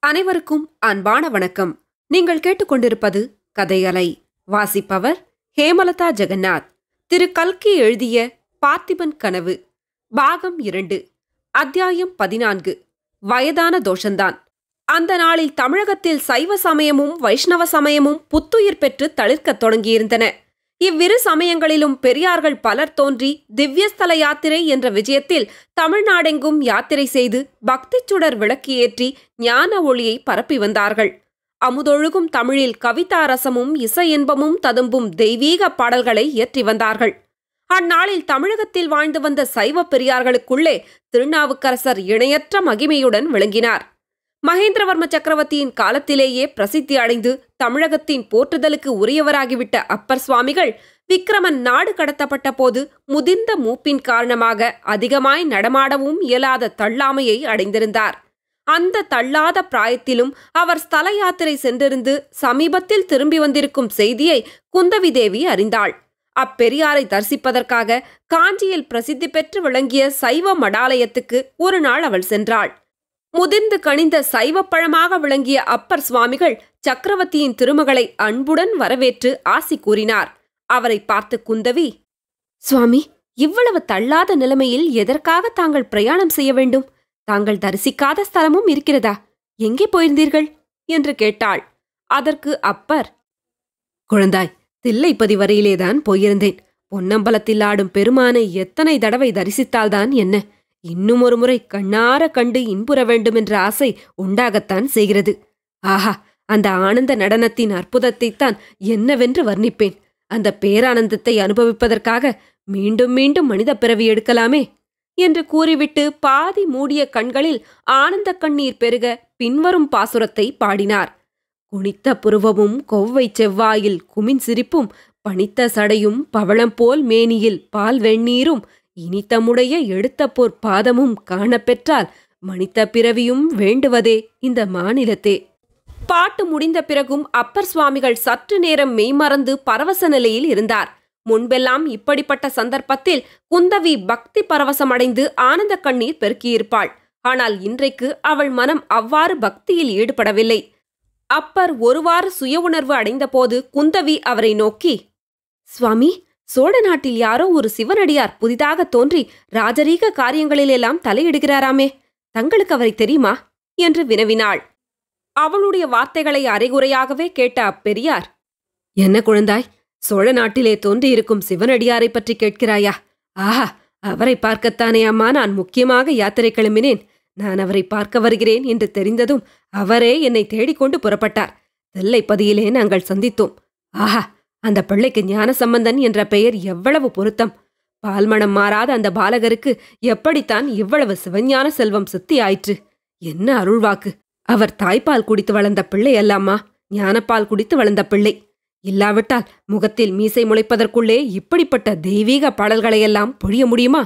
அனைவருக்கும் அன்பான வணக்கம். நீங்கள் கேட்டுக்கொண்டிருப்பது கதையலை. வாசிப்பவர் ஹேமலதா ஜெகநாத். திரு கல்கி எழுதிய பார்த்திபன் கனவு, பாகம் 2, அத்தியாயம் 14. வயதான தோஷந்தான். அந்த நாளில் தமிழகத்தில் சைவ சமயமும் வைஷ்ணவ சமயமும் புத்துயிர் பெற்று தளிர்க்கத் தொடங்கியிருந்தன. இவ்விரு சமயங்களிலும் பெரியார்கள் பலர் தோன்றி திவ்யஸ்தல யாத்திரை என்ற விஜயத்தில் தமிழ்நாடெங்கும் யாத்திரை செய்து பக்தி சுடர் விளக்கு ஏற்றி ஞான ஒளியை பரப்பி வந்தார்கள். அமுதொழுகும் தமிழில் கவிதா ரசமும் இசை இன்பமும் ததும்பும் தெய்வீக பாடல்களை இயற்றி வந்தார்கள். அந்நாளில் தமிழகத்தில் வாழ்ந்து வந்த சைவ பெரியார்களுக்குள்ளே திருநாவுக்கரசர் இணையற்ற மகிமையுடன் விளங்கினார். மகேந்திரவர்ம சக்கரவர்த்தியின் காலத்திலேயே பிரசித்தி அடைந்து தமிழகத்தின் போற்றுதலுக்கு உரியவராகிவிட்ட அப்பர் சுவாமிகள் விக்கிரமன் நாடு கடத்தப்பட்ட போது முதிர்ந்த மூப்பின் காரணமாக அதிகமாய் நடமாடவும் இயலாத தள்ளாமையை அடைந்திருந்தார். அந்த தள்ளாத பிராயத்திலும் அவர் ஸ்தல யாத்திரை சென்றிருந்து சமீபத்தில் திரும்பி வந்திருக்கும் செய்தியை குந்தவி தேவி அறிந்தாள். அப்பெரியாரை தரிசிப்பதற்காக காஞ்சியில் பிரசித்தி பெற்று விளங்கிய சைவ மடாலயத்துக்கு ஒரு நாள் அவள் சென்றாள். முதிர்ந்து கனிந்த சைவப்பழமாக விளங்கிய அப்பர் சுவாமிகள் சக்கரவர்த்தியின் திருமகளை அன்புடன் வரவேற்று ஆசி கூறினார். அவரை பார்த்து குந்தவி, சுவாமி, இவ்வளவு தள்ளாத நிலைமையில் எதற்காக தாங்கள் பிரயாணம் செய்ய வேண்டும்? தாங்கள் தரிசிக்காத ஸ்தலமும் இருக்கிறதா? எங்கே போயிருந்தீர்கள் என்று கேட்டாள். அதற்கு அப்பர், குழந்தாய், தில்லைப்பதி வரையிலேதான் போயிருந்தேன். பொன்னம்பலத்தில் ஆடும் பெருமானை எத்தனை தடவை தரிசித்தால்தான் என்ன? இன்னும் ஒரு முறை கண்ணார கண்டு இன்புற வேண்டுமென்ற ஆசை உண்டாகத்தான் செய்கிறது. ஆஹா, அந்த ஆனந்த நடனத்தின் அற்புதத்தைத்தான் என்னவென்று வர்ணிப்பேன். அந்த பேரானந்தத்தை அனுபவிப்பதற்காக மீண்டும் மீண்டும் மனித பிறவி எடுக்கலாமே என்று கூறிவிட்டு பாதி மூடிய கண்களில் ஆனந்த கண்ணீர் பெருக பின்வரும் பாசுரத்தை பாடினார். குனித்த புருவமும் கொவ்வை செவ்வாயில் குமின் சிரிப்பும் பனித்த சடையும் பவளம் போல் மேனியில் பால் வெந்நீரும் இனித்தமுடைய எடுத்த போர் பாதமும் காணப்பெற்றால் மனித பிறவியும் வேண்டுவதே இந்த மாநிலத்தே. பாட்டு முடிந்த பிறகும் அப்பர் சுவாமிகள் சற்று நேரம் மெய்மறந்து பரவச நிலையில் இருந்தார். முன்பெல்லாம் இப்படிப்பட்ட சந்தர்ப்பத்தில் குந்தவி பக்தி பரவசமடைந்து ஆனந்த கண்ணீர் பெருக்கியிருப்பாள். ஆனால் இன்றைக்கு அவள் மனம் அவ்வாறு பக்தியில் ஈடுபடவில்லை. அப்பர் ஒருவாறு சுய உணர்வு அடைந்தபோது குந்தவி அவரை நோக்கி, சுவாமி, சோழ நாட்டில் யாரோ ஒரு சிவனடியார் புதிதாக தோன்றி ராஜரீக காரியங்களிலெல்லாம் தலையிடுகிறாராமே, தங்களுக்கு அவரை தெரியுமா என்று வினவினாள். அவளுடைய வார்த்தைகளை அரைகுறையாகவே கேட்ட அப்பெரியார், என்ன குழந்தாய், சோழ நாட்டிலே தோன்றியிருக்கும் சிவனடியாரை பற்றி கேட்கிறாயா? ஆஹா, அவரை பார்க்கத்தானே அம்மா நான் முக்கியமாக யாத்திரை கிளம்பினேன். நான் அவரை பார்க்க வருகிறேன் என்று தெரிந்ததும் அவரே என்னை தேடிக்கொண்டு புறப்பட்டார். தில்லைப்பதியிலே நாங்கள் சந்தித்தோம். ஆஹா, அந்த பிள்ளைக்கு ஞான சம்பந்தன் என்ற பெயர் எவ்வளவு பொருத்தம்! பால்மணம் மாறாத அந்த பாலகருக்கு எப்படித்தான் இவ்வளவு சிவஞான செல்வம் சித்தி ஆயிற்று! என்ன அருள்வாக்கு! அவர் தாய்ப்பால் குடித்து வளர்ந்த பிள்ளை அல்லாமா, ஞானப்பால் குடித்து வளர்ந்த பிள்ளை. இல்லாவிட்டால் முகத்தில் மீசை முளைப்பதற்குள்ளே இப்படிப்பட்ட தெய்வீக பாடல்களையெல்லாம் பொழிய முடியுமா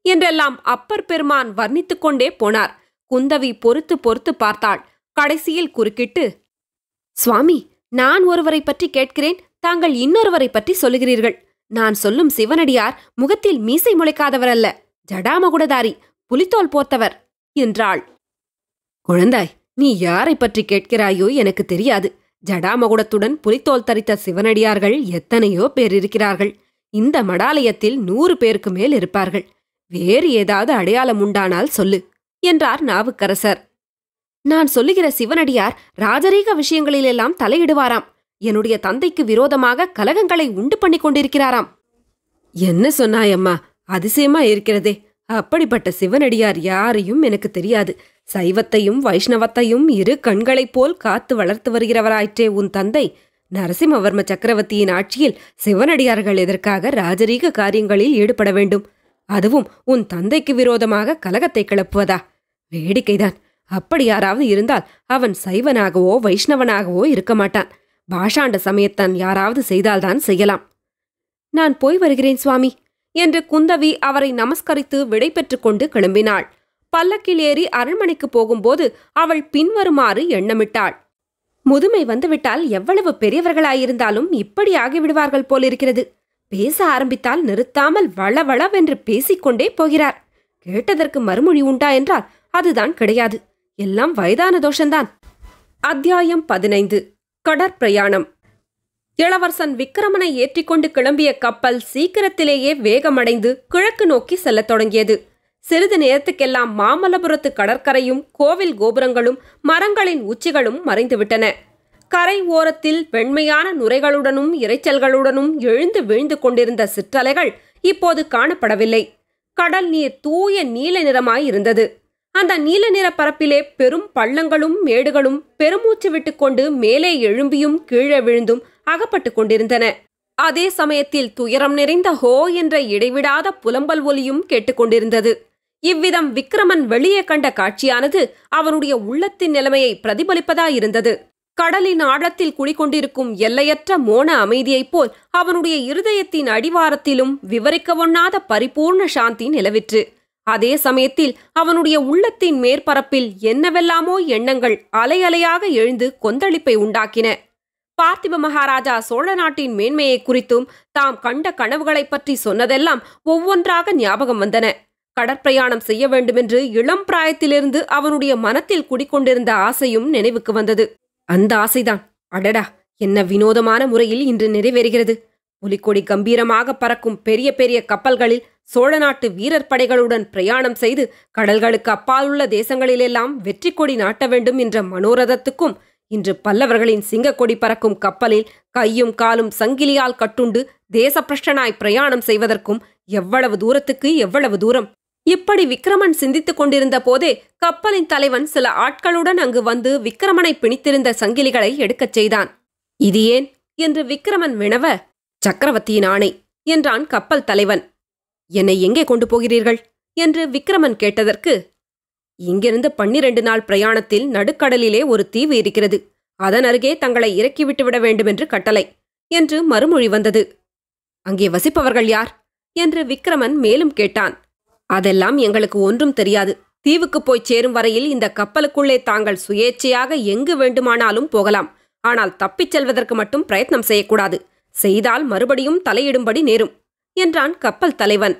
என்றெல்லாம் அப்பர் பெருமான் வர்ணித்துக் கொண்டே போனார். குந்தவி பொறுத்து பொறுத்து பார்த்தாள். கடைசியில் குறுக்கிட்டு, சுவாமி, நான் ஒருவரை பற்றி கேட்கிறேன், தாங்கள் இன்னொருவரை பற்றி சொல்லுகிறீர்கள். நான் சொல்லும் சிவனடியார் முகத்தில் மீசை முளைக்காதவர் அல்ல, ஜடாமகுடதாரி, புலித்தோல் போர்த்தவர் என்றாள். குழந்தாய், நீ யாரை பற்றி கேட்கிறாயோ எனக்கு தெரியாது. ஜடாமகுடத்துடன் புலித்தோல் தரித்த சிவனடியார்கள் எத்தனையோ பேர் இருக்கிறார்கள். இந்த மடாலயத்தில் 100 பேருக்கு மேல் இருப்பார்கள். வேறு ஏதாவது அடையாளம் உண்டானால் சொல்லு என்றார் நாவுக்கரசர். நான் சொல்லுகிற சிவனடியார் ராஜரீக விஷயங்களிலெல்லாம் தலையிடுவாராம். என்னுடைய தந்தைக்கு விரோதமாக கலகங்களை உண்டு பண்ணி கொண்டிருக்கிறாராம். என்ன சொன்னாயம்மா, அதிசயமா இருக்கிறதே. அப்படிப்பட்ட சிவனடியார் யாரையும் எனக்கு தெரியாது. சைவத்தையும் வைஷ்ணவத்தையும் இரு கண்களைப் போல் காத்து வளர்த்து வருகிறவராயிற்றே உன் தந்தை. நரசிம்மவர்ம சக்கரவர்த்தியின் ஆட்சியில் சிவனடியார்கள் எதற்காக ராஜரீக காரியங்களில் ஈடுபட வேண்டும்? அதுவும் உன் தந்தைக்கு விரோதமாக கலகத்தை கிளப்புவதா? வேடிக்கைதான். அப்படி யாராவது இருந்தால் அவன் சைவனாகவோ வைஷ்ணவனாகவோ இருக்க மாட்டான். பாஷாண்ட சமயத்தான் யாராவது செய்தால்தான் செய்யலாம். நான் போய் வருகிறேன் சுவாமி என்று குந்தவி அவரை நமஸ்கரித்து விடை பெற்றுக் கொண்டு கிளம்பினாள். பல்லக்கில் ஏறி அரண்மனைக்கு போகும்போது அவள் பின்வருமாறு எண்ணமிட்டாள். முதுமை வந்துவிட்டால் எவ்வளவு பெரியவர்களாயிருந்தாலும் இப்படி ஆகிவிடுவார்கள் போலிருக்கிறது. பேச ஆரம்பித்தால் நிறுத்தாமல் வளவளவென்று பேசிக்கொண்டே போகிறார். கேட்டதற்கு மறுமொழி உண்டா என்றால் அதுதான் கிடையாது. எல்லாம் வயதான தோஷந்தான். அத்தியாயம் 15. கடற்பிரயாணம். இளவரசன் விக்கிரமனை ஏற்றிக்கொண்டு கிளம்பிய கப்பல் சீக்கிரத்திலேயே வேகமடைந்து கிழக்கு நோக்கி செல்லத் தொடங்கியது. சிறிது நேரத்துக்கெல்லாம் மாமல்லபுரத்து கடற்கரையும் கோவில் கோபுரங்களும் மரங்களின் உச்சிகளும் மறைந்துவிட்டன. கரை ஓரத்தில் வெண்மையான நுரைகளுடனும் இரைச்சல்களுடனும் எழுந்து வீழ்ந்து கொண்டிருந்த சிற்றலைகள் இப்போது காணப்படவில்லை. கடல் நீர் தூய நீல நிறமாயிருந்தது. அந்த நீல நிற பரப்பிலே பெரும் பள்ளங்களும் மேடுகளும் பெருமூச்சு விட்டுக்கொண்டு மேலே எழும்பியும் கீழே விழுந்தும் அகப்பட்டு கொண்டிருந்தன. அதே சமயத்தில் துயரம் நிறைந்த ஹோ என்ற இடைவிடாத புலம்பல் ஒலியும் கேட்டுக்கொண்டிருந்தது. இவ்விதம் விக்கிரமன் வெளியே கண்ட காட்சியானது அவனுடைய உள்ளத்தின் நிலைமையை பிரதிபலிப்பதாயிருந்தது. கடலின் ஆழத்தில் குடிக்கொண்டிருக்கும் எல்லையற்ற மோன அமைதியைப் போல் அவனுடைய இருதயத்தின் அடிவாரத்திலும் விவரிக்கவொண்ணாத பரிபூர்ண சாந்தி நிலவிற்று. அதே சமயத்தில் அவனுடைய உள்ளத்தின் மேற்பரப்பில் என்னவெல்லாமோ எண்ணங்கள் அலை அலையாக எழுந்து கொந்தளிப்பை உண்டாக்கின. பார்த்திப மகாராஜா சோழ நாட்டின் மேன்மையை குறித்தும் தாம் கண்ட கனவுகளைப் பற்றி சொன்னதெல்லாம் ஒவ்வொன்றாக ஞாபகம் வந்தன. கடற்பிரயாணம் செய்ய வேண்டுமென்று இளம் பிராயத்திலிருந்து அவனுடைய மனத்தில் குடிக்கொண்டிருந்த ஆசையும் நினைவுக்கு வந்தது. அந்த ஆசைதான், அடடா, என்ன வினோதமான முறையில் இன்று நிறைவேறுகிறது. புலிக்கொடி கம்பீரமாக பறக்கும் பெரிய பெரிய கப்பல்களில் சோழ நாட்டு வீரர் படைகளுடன் பிரயாணம் செய்து கடல்களுக்கு அப்பாலுள்ள தேசங்களிலெல்லாம் வெற்றி கொடி நாட்ட வேண்டும் என்ற மனோரதத்துக்கும், இன்று பல்லவர்களின் சிங்கக்கொடி பறக்கும் கப்பலில் கையும் காலும் சங்கிலியால் கட்டுண்டு தேசப்பிரஷ்டனாய் பிரயாணம் செய்வதற்கும் எவ்வளவு தூரத்துக்கு எவ்வளவு தூரம். இப்படி விக்கிரமன் சிந்தித்துக் கொண்டிருந்த போதே கப்பலின் தலைவன் சில ஆட்களுடன் அங்கு வந்து விக்கிரமனை பிணித்திருந்த சங்கிலிகளை எடுக்கச் செய்தான். இது ஏன் என்று விக்கிரமன் வினவ, சக்கரவர்த்தியின் ஆணை என்றான் கப்பல் தலைவன். என்னை எங்கே கொண்டு போகிறீர்கள் என்று விக்கிரமன் கேட்டதற்கு, இங்கிருந்து 12 நாள் பிரயாணத்தில் நடுக்கடலிலே ஒரு தீவு இருக்கிறது, அதன் அருகே தங்களை இறக்கிவிட்டு விட வேண்டுமென்று கட்டளை என்று மறுமொழி வந்தது. அங்கே வசிப்பவர்கள் யார் என்று விக்கிரமன் மேலும் கேட்டான். அதெல்லாம் எங்களுக்கு ஒன்றும் தெரியாது. தீவுக்கு போய் சேரும் வரையில் இந்த கப்பலுக்குள்ளே தாங்கள் சுயேச்சையாக எங்கு வேண்டுமானாலும் போகலாம். ஆனால் தப்பிச் செல்வதற்கு மட்டும் பிரயத்னம் செய்யக்கூடாது. செய்தால் மறுபடியும் தலையிடும்படி நேரும் என்றான் கப்பல் தலைவன்.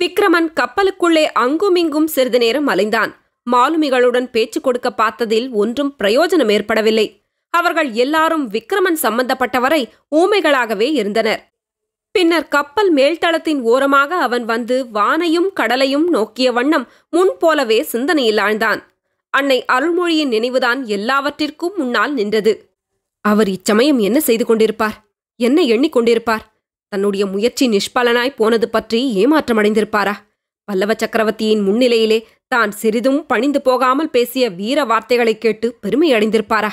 விக்கிரமன் கப்பலுக்குள்ளே அங்குமிங்கும் சிறிது நேரம் அலைந்தான். மாலுமிகளுடன் பேச்சு கொடுக்க பார்த்ததில் ஒன்றும் பிரயோஜனம் ஏற்படவில்லை. அவர்கள் எல்லாரும் விக்கிரமன் சம்பந்தப்பட்டவரை ஊமைகளாகவே இருந்தனர். பின்னர் கப்பல் மேல்தளத்தின் ஓரமாக அவன் வந்து வானையும் கடலையும் நோக்கிய வண்ணம் முன்போலவே சிந்தனையில் ஆழ்ந்தான். அன்னை அருள்மொழியின் நினைவுதான் எல்லாவற்றிற்கும் முன்னால் நின்றது. அவர் இச்சமயம் என்ன செய்து கொண்டிருப்பார்? என்ன எண்ணிக்கொண்டிருப்பார்? தன்னுடைய முயற்சி நிஷ்பலனாய் போனது பற்றி ஏமாற்றமடைந்திருப்பாரா? பல்லவ சக்கரவர்த்தியின் முன்னிலையிலே தான் சிறிதும் பணிந்து போகாமல் பேசிய வீர வார்த்தைகளை கேட்டு பெருமை அடைந்திருப்பாரா?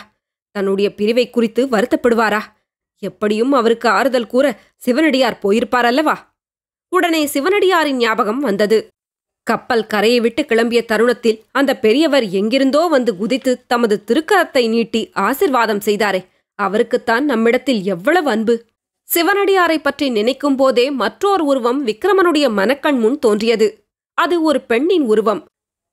தன்னுடைய பிரிவை குறித்து வருத்தப்படுவாரா? எப்படியும் அவருக்கு ஆறுதல் கூற சிவனடியார் போயிருப்பார் அல்லவா? உடனே சிவனடியாரின் ஞாபகம் வந்தது. கப்பல் கரையை விட்டு கிளம்பிய தருணத்தில் அந்த பெரியவர் எங்கிருந்தோ வந்து குதித்து தமது திருக்கரத்தை நீட்டி ஆசிர்வாதம் செய்தாரே, அவருக்குத்தான் நம்மிடத்தில் எவ்வளவு அன்பு! சிவனடியாரை பற்றி நினைக்கும் போதே மற்றோர் உருவம் விக்கிரமனுடைய மனக்கண் முன் தோன்றியது. அது ஒரு பெண்ணின் உருவம்.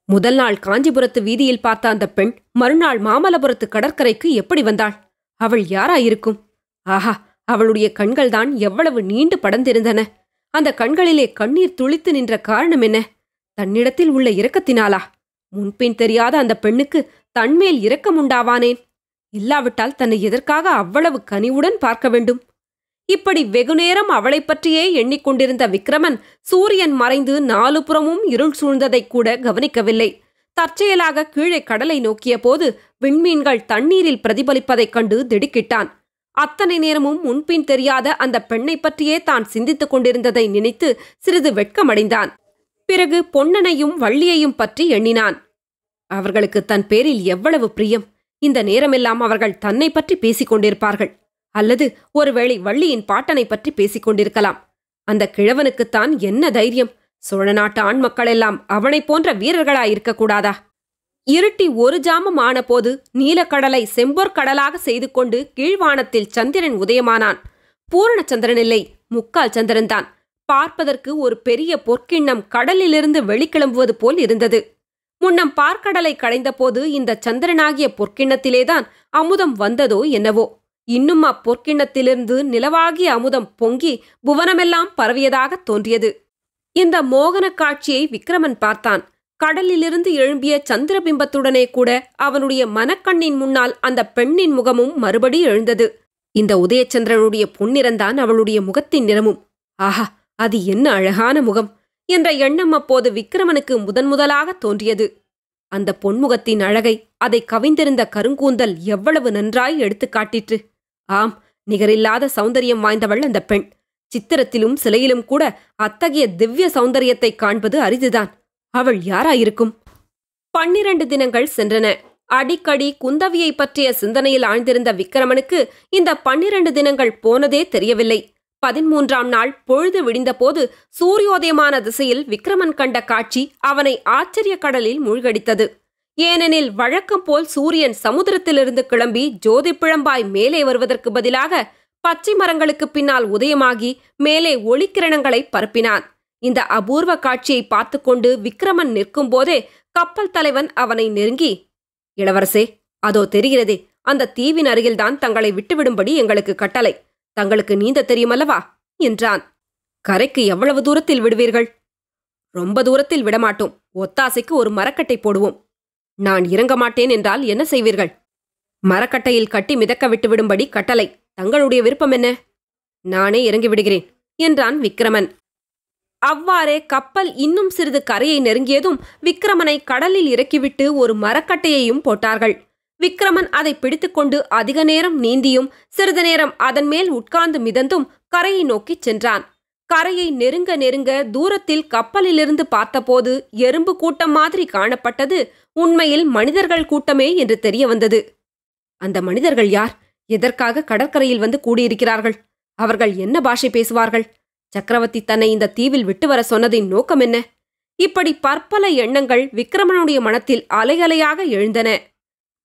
முதல் நாள் காஞ்சிபுரத்து வீதியில் பார்த்த அந்த பெண் மறுநாள் மாமல்லபுரத்து கடற்கரைக்கு எப்படி வந்தாள்? அவள் யாராயிருக்கும்? ஆஹா, அவளுடைய கண்கள்தான் எவ்வளவு நீண்டு படர்ந்திருந்தன! அந்த கண்களிலே கண்ணீர் துளித்து நின்ற காரணம் என்ன? தன்னிடத்தில் உள்ள இரக்கத்தினாலா? முன்பின் தெரியாத அந்த பெண்ணுக்கு தன்மேல் இரக்கம் உண்டாவானேன்? இல்லாவிட்டால் தன்னை எதற்காக அவ்வளவு கனிவுடன் பார்க்க வேண்டும்? இப்படி வெகுநேரம் அவளைப் பற்றியே எண்ணிக்கொண்டிருந்த விக்கிரமன் சூரியன் மறைந்து 4 புறமும் இருள் சூழ்ந்ததைக் கூட கவனிக்கவில்லை. தற்செயலாக கீழே கடலை நோக்கிய போது விண்மீன்கள் தண்ணீரில் பிரதிபலிப்பதைக் கண்டு திடுக்கிட்டான். அத்தனை நேரமும் முன்பின் தெரியாத அந்த பெண்ணை பற்றியே தான் சிந்தித்துக் கொண்டிருந்ததை நினைத்து சிறிது வெட்கமடைந்தான். பிறகு பொன்னனையும் வள்ளியையும் பற்றி எண்ணினான். அவர்களுக்கு தன் பேரில் எவ்வளவு பிரியம்! இந்த நேரமெல்லாம் அவர்கள் தன்னை பற்றி பேசிக் கொண்டிருப்பார்கள். அல்லது ஒருவேளை வள்ளியின் பாட்டனை பற்றி பேசிக் கொண்டிருக்கலாம். அந்த கிழவனுக்குத்தான் என்ன தைரியம்! சோழ நாட்டு ஆண் மக்களெல்லாம் அவனைப் போன்ற வீரர்களாயிருக்கக்கூடாதா? இருட்டி ஒரு ஜாமம் ஆனபோது நீலக்கடலை செம்பொற்கடலாக செய்து கொண்டு கீழ்வானத்தில் சந்திரன் உதயமானான். பூரண சந்திரனில்லை, முக்கால் சந்திரன்தான். பார்ப்பதற்கு ஒரு பெரிய பொற்கிண்ணம் கடலிலிருந்து வெளிக்கிளம்புவது போல் இருந்தது. முன்னம் பார்க்கடலை கடைந்தபோது இந்த சந்திரனாகிய பொற்கிண்ணத்திலேதான் அமுதம் வந்ததோ என்னவோ. இன்னும் அப்பொற்கிண்ணத்திலிருந்து நிலவாகிய அமுதம் பொங்கி புவனமெல்லாம் பரவியதாக தோன்றியது. இந்த மோகன காட்சியை விக்கிரமன் பார்த்தான். கடலிலிருந்து எழும்பிய சந்திரபிம்பத்துடனே கூட அவனுடைய மனக்கண்ணின் முன்னால் அந்த பெண்ணின் முகமும் மறுபடி எழுந்தது. இந்த உதயச்சந்திரனுடைய பொன்னிறந்தான் அவளுடைய முகத்தின் நிறமும். ஆஹா, அது என்ன அழகான முகம் என்ற எண்ணம் அப்போது விக்கிரமனுக்கு முதன்முதலாக தோன்றியது. அந்த பொன்முகத்தின் அழகை, அதை கவிந்திருந்த கருங்கூந்தல் எவ்வளவு நன்றாய் எடுத்துக் காட்டிற்று! ஆம், நிகரில்லாத சௌந்தரியம் வாய்ந்தவள் அந்த பெண். சித்திரத்திலும் சிலையிலும் கூட அத்தகைய திவ்ய சௌந்தரியத்தை காண்பது அரிதுதான். அவள் யாராயிருக்கும்? 12 தினங்கள் சென்றன. அடிக்கடி குந்தவியை பற்றிய சிந்தனையில் ஆழ்ந்திருந்த விக்கிரமனுக்கு இந்த 12 தினங்கள் போனதே தெரியவில்லை. 13ஆம் நாள் பொழுது விடிந்தபோது சூரியோதயமான திசையில் விக்கிரமன் கண்ட காட்சி அவனை ஆச்சரிய கடலில் மூழ்கடித்தது. ஏனெனில் வழக்கம் போல் சூரியன் சமுத்திரத்திலிருந்து கிளம்பி ஜோதி பிழம்பாய் மேலே வருவதற்கு பதிலாக பச்சை மரங்களுக்கு பின்னால் உதயமாகி மேலே ஒளிக்கிரணங்களை பரப்பினான். இந்த அபூர்வ காட்சியை பார்த்து கொண்டு விக்கிரமன் நிற்கும் போதே கப்பல் தலைவன் அவனை நெருங்கி, இளவரசே, அதோ தெரிகிறதே, அந்த தீவின் அருகில்தான் தங்களை விட்டுவிடும்படி எங்களுக்கு கட்டளை. தங்களுக்கு நீந்த தெரியுமல்லவா என்றான். கரைக்கு எவ்வளவு தூரத்தில் விடுவீர்கள்? ரொம்ப தூரத்தில் விடமாட்டோம். ஒத்தாசைக்கு ஒரு மரக்கட்டை போடுவோம். நான் இறங்க மாட்டேன் என்றால் என்ன செய்வீர்கள்? மரக்கட்டையில் கட்டி மிதக்க விட்டுவிடும்படி கட்டளை. தங்களுடைய விருப்பம் என்ன? நானே இறங்கிவிடுகிறேன் என்றான் விக்கிரமன். அவ்வாறே கப்பல் இன்னும் சிறிது கரையை நெருங்கியதும் விக்கிரமனை கடலில் இறக்கிவிட்டு ஒரு மரக்கட்டையையும் போட்டார்கள். விக்கிரமன் அதை பிடித்துக்கொண்டு அதிக நேரம் நீந்தியும் சிறிது நேரம் அதன் மேல் உட்கார்ந்து மிதந்தும் கரையை நோக்கிச் சென்றான். கரையை நெருங்க நெருங்க தூரத்தில் கப்பலிலிருந்து பார்த்தபோது எறும்பு கூட்டம் மாதிரி காணப்பட்டது உண்மையில் மனிதர்கள் கூட்டமே என்று தெரிய வந்தது. அந்த மனிதர்கள் யார்? எதற்காக கடற்கரையில் வந்து கூடியிருக்கிறார்கள்? அவர்கள் என்ன பாஷை பேசுவார்கள்? சக்கரவர்த்தி தன்னை இந்த தீவில் விட்டு வர சொன்னதின் நோக்கம் என்ன? இப்படி பற்பல எண்ணங்கள் விக்கிரமனுடைய மனத்தில் அலையலையாக எழுந்தன.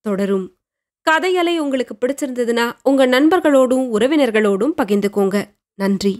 தொடரும். கதையலை உங்களுக்கு பிடிச்சிருந்ததுன்னா உங்க நண்பர்களோடும் உறவினர்களோடும் பகிர்ந்துக்கோங்க. நன்றி.